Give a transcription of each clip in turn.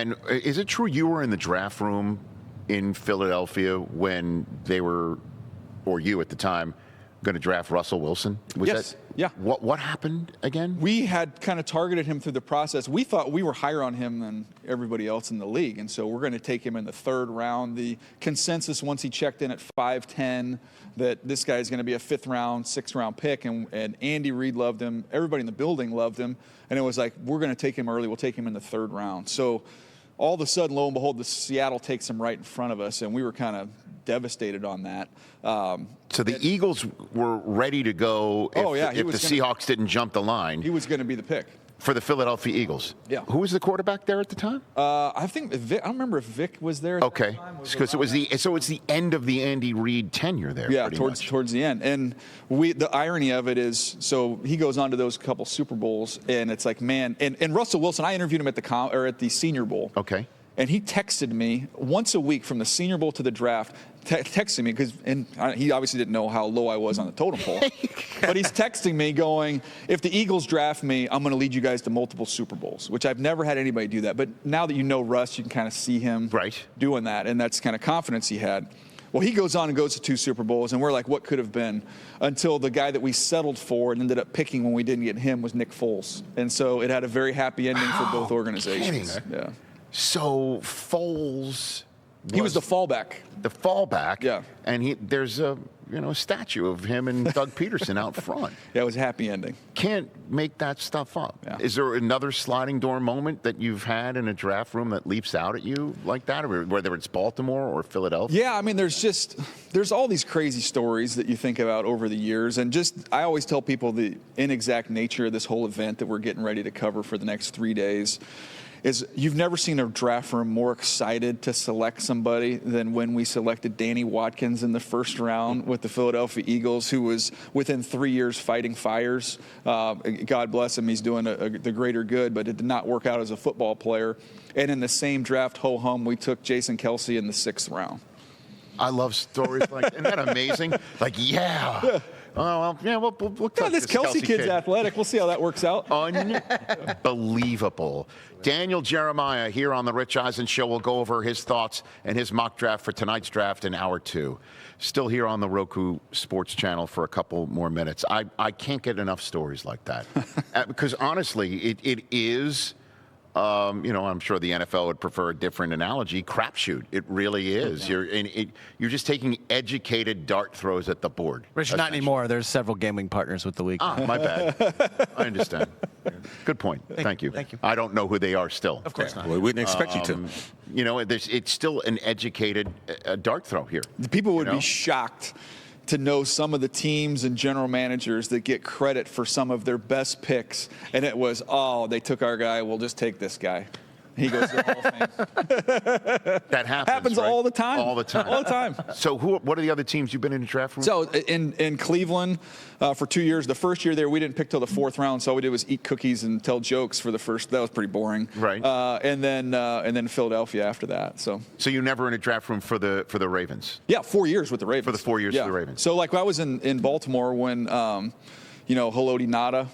And is it true you were in the draft room in Philadelphia when they were, or you at the time, going to draft Russell Wilson? Yes. Yeah. What happened again? We had kind of targeted him through the process. We thought we were higher on him than everybody else in the league, and so we're going to take him in the 3rd round. The consensus once he checked in at 5'10", that this guy is going to be a 5th round, 6th round pick, and Andy Reid loved him. Everybody in the building loved him, and it was like, we're going to take him early. We'll take him in the 3rd round. So all of a sudden, lo and behold, the Seattle takes him right in front of us, and we were kind of devastated on that. So the Eagles were ready to go if the Seahawks didn't jump the line. He was going to be the pick. For the Philadelphia Eagles. Yeah. Who was the quarterback there at the time? I think Vic, I don't remember if Vic was there at okay. Because it's the end of the Andy Reid tenure there. Yeah, towards the end. And the irony of it is, so he goes on to those couple Super Bowls, and it's like, man, and Russell Wilson, I interviewed him at the Senior Bowl. Okay. And he texted me once a week from the Senior Bowl to the draft, texting me he obviously didn't know how low I was on the totem pole. But he's texting me going, if the Eagles draft me, I'm going to lead you guys to multiple Super Bowls, which I've never had anybody do that. But now that you know Russ, you can kind of see him doing that, and that's kind of confidence he had. Well, he goes on and goes to 2 Super Bowls, and we're like, what could have been? Until the guy that we settled for and ended up picking when we didn't get him was Nick Foles. And so it had a very happy ending for both organizations. Yeah. So Foles, he was the fallback. The fallback. Yeah. And there's a statue of him and Doug Peterson out front. Yeah, it was a happy ending. Can't make that stuff up. Yeah. Is there another sliding door moment that you've had in a draft room that leaps out at you like that, or whether it's Baltimore or Philadelphia? Yeah, I mean, there's all these crazy stories that you think about over the years, and I always tell people the inexact nature of this whole event that we're getting ready to cover for the next 3 days. Is you've never seen a draft room more excited to select somebody than when we selected Danny Watkins in the 1st round with the Philadelphia Eagles, who was within 3 years fighting fires. God bless him, he's doing the greater good, but it did not work out as a football player. And in the same draft, ho-hum, we took Jason Kelce in the 6th round. I love stories like that. Isn't that amazing? Like, yeah. Oh, well, yeah, we'll touch this Kelce kid's athletic. We'll see how that works out. Unbelievable. Daniel Jeremiah here on the Rich Eisen Show will go over his thoughts and his mock draft for tonight's draft in hour 2. Still here on the Roku Sports Channel for a couple more minutes. I can't get enough stories like that. Because honestly, it is... I'm sure the NFL would prefer a different analogy. Crapshoot. It really is. You're just taking educated dart throws at the board. Rich, not anymore. There's several gaming partners with the league. My bad. I understand. Good point. Thank you. Thank you. I don't know who they are still. Of course not. We wouldn't expect you to. It's still an educated dart throw here. The people would be shocked to know some of the teams and general managers that get credit for some of their best picks. And it was, they took our guy, we'll just take this guy. He goes to the Hall of Fame. That happens right? all the time. All the time. All the time. So what are the other teams you've been in the draft room? So in Cleveland for 2 years, the first year there, we didn't pick till the 4th round. So all we did was eat cookies and tell jokes for the first. That was pretty boring. Right. And then Philadelphia after that. So you never in a draft room for the Ravens? Yeah, 4 years with the Ravens. For the 4 years with the Ravens. So like I was in Baltimore when Haloti Ngata,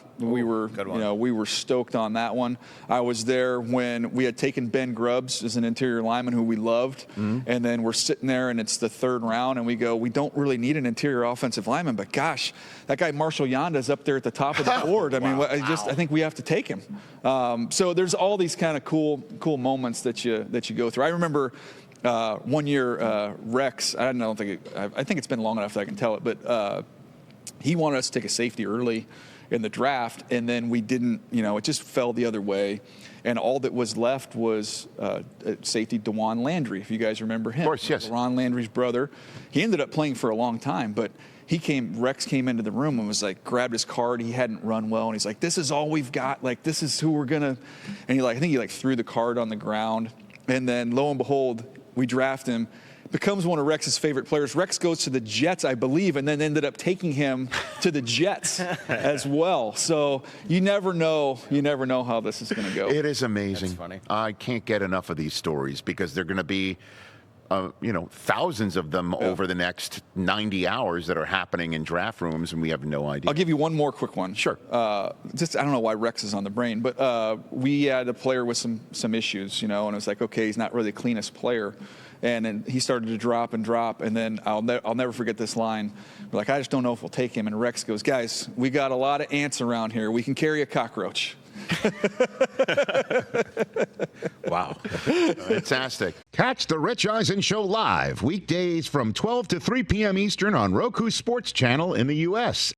we were stoked on that one. I was there when we had taken Ben Grubbs as an interior lineman who we loved, and then we're sitting there and it's the 3rd round, and we go, we don't really need an interior offensive lineman, but gosh, that guy Marshall Yanda is up there at the top of the board. I mean, I think we have to take him. So there's all these kind of cool moments that you go through. I remember 1 year Rex. I think it's been long enough that I can tell it, but. He wanted us to take a safety early in the draft, and then we didn't, it just fell the other way. And all that was left was safety DeJuan Landry, if you guys remember him. Of course, yes. Ron Landry's brother. He ended up playing for a long time, but Rex came into the room and was like, grabbed his card. He hadn't run well, and he's like, this is all we've got. Like, this is who we're going to. And I think he threw the card on the ground. And then lo and behold, we draft him. Becomes one of Rex's favorite players. Rex goes to the Jets, I believe, and then ended up taking him to the Jets as well. So you never know how this is going to go. It is amazing. That's funny. I can't get enough of these stories because they're going to be thousands of them over the next 90 hours that are happening in draft rooms, and we have no idea. I'll give you one more quick one. Sure. I don't know why Rex is on the brain, but we had a player with some issues, and it was like, okay, he's not really the cleanest player. And then he started to drop, and then I'll never forget this line. We're like, I just don't know if we'll take him. And Rex goes, guys, we got a lot of ants around here. We can carry a cockroach. Wow. Fantastic. Catch the Rich Eisen Show live weekdays from 12 to 3 p.m. Eastern on Roku Sports Channel in the U.S.